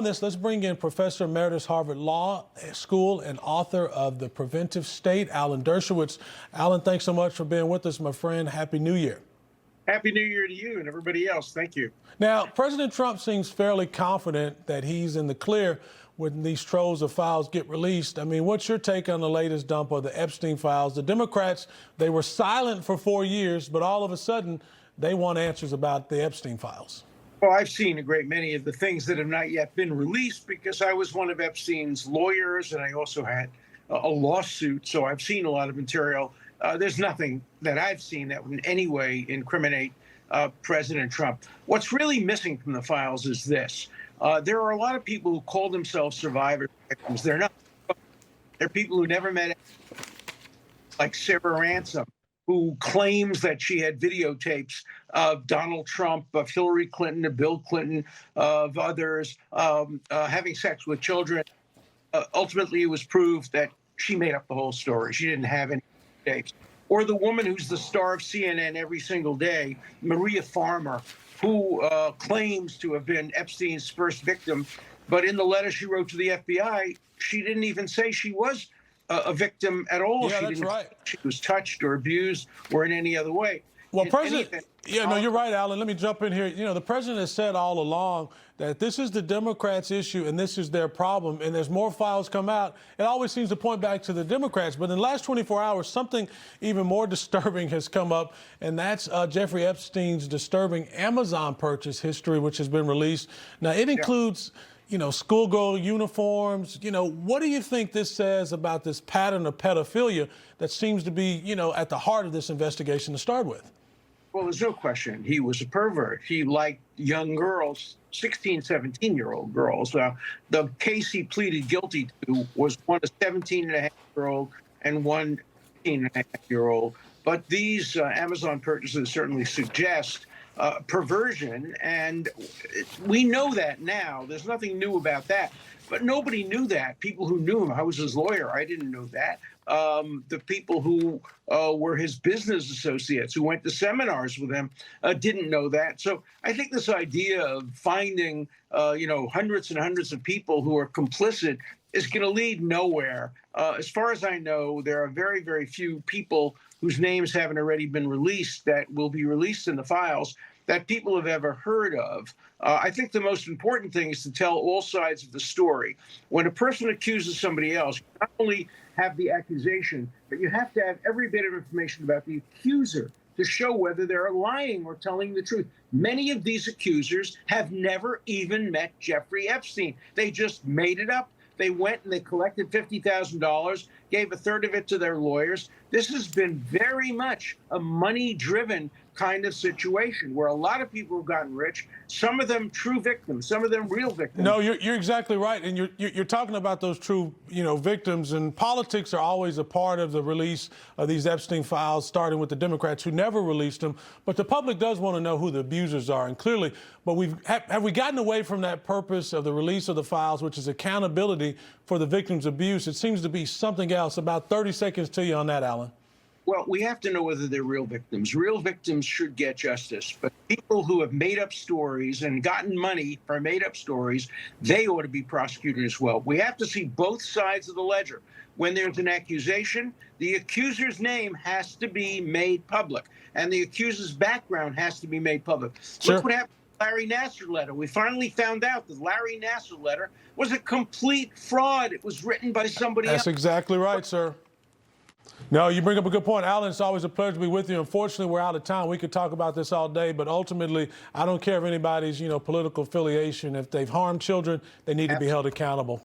Let's bring in Professor Emeritus Harvard Law School and author of The Preventive State, Alan Dershowitz. Alan, thanks so much for being with us, my friend. Happy New Year. Happy New Year to you and everybody else. Thank you. Now, President Trump seems fairly confident that he's in the clear when these troves of files get released. I mean, what's your take on the latest dump of the Epstein Files? The Democrats, they were silent for 4 years, but all of a sudden, they want answers about the Epstein Files. Well, I've seen a great many of the things that have not yet been released because I was one of Epstein's lawyers and I also had a lawsuit. So I've seen a lot of material. There's nothing that I've seen that would in any way incriminate President Trump. What's really missing from the files is this. There are a lot of people who call themselves survivor victims. They're not. They're people who never met, like Sarah Ransom, who claims that she had videotapes of Donald Trump, of Hillary Clinton, of Bill Clinton, of others having sex with children. Ultimately, it was proved that she made up the whole story. She didn't have any tapes. Or the woman who's the star of CNN every single day, Maria Farmer, who claims to have been Epstein's first victim. But in the letter she wrote to the FBI, she didn't even say she was a victim at all. Yeah, that's right. She was touched or abused or in any other way. Well, you're right, Alan. Let me jump in here. You know, the president has said all along that this is the Democrats' issue and this is their problem. And as more files come out, it always seems to point back to the Democrats. But in the last 24 hours, something even more disturbing has come up, and that's Jeffrey Epstein's disturbing Amazon purchase history, which has been released. Now, it includes, you know, schoolgirl uniforms. You know, what do you think this says about this pattern of pedophilia that seems to be, you know, at the heart of this investigation to start with? Well, there's no question. He was a pervert. He liked young girls, 16, 17-year-old girls. The case he pleaded guilty to was one a 17-and-a-half-year-old and one 18-and-a-half-year-old. But these Amazon purchases certainly suggest perversion, and we know that now. There's nothing new about that. But nobody knew that. People who knew him, I was his lawyer, I didn't know that. The people who were his business associates who went to seminars with him didn't know that. So I think this idea of finding, hundreds and hundreds of people who are complicit is going to lead nowhere. As far as I know, there are very, very few people whose names haven't already been released that will be released in the files that people have ever heard of. I think the most important thing is to tell all sides of the story. When a person accuses somebody else, you not only have the accusation, but you have to have every bit of information about the accuser to show whether they're lying or telling the truth. Many of these accusers have never even met Jeffrey Epstein. They just made it up. They went and they collected $50,000, gave a third of it to their lawyers. This has been very much a money-driven kind of situation where a lot of people have gotten rich, some of them true victims, some of them real victims. No, you're exactly right. And you're talking about those true, victims, and politics are always a part of the release of these Epstein files, starting with the Democrats who never released them. But the public does want to know who the abusers are, and clearly, but have we gotten away from that purpose of the release of the files, which is accountability for the victims' abuse? It seems to be something else. About 30 seconds to you on that, Alan. Well, we have to know whether they're real victims. Real victims should get justice. But people who have made up stories and gotten money for made up stories, they ought to be prosecuted as well. We have to see both sides of the ledger. When there's an accusation, the accuser's name has to be made public, and the accuser's background has to be made public. Sure. Look what happened with the Larry Nassar letter. We finally found out that Larry Nassar letter was a complete fraud. It was written by somebody else. That's exactly right, sir. No, you bring up a good point, Alan. It's always a pleasure to be with you. Unfortunately, we're out of time. We could talk about this all day, but ultimately, I don't care if anybody's, political affiliation. If they've harmed children, they need to be held accountable.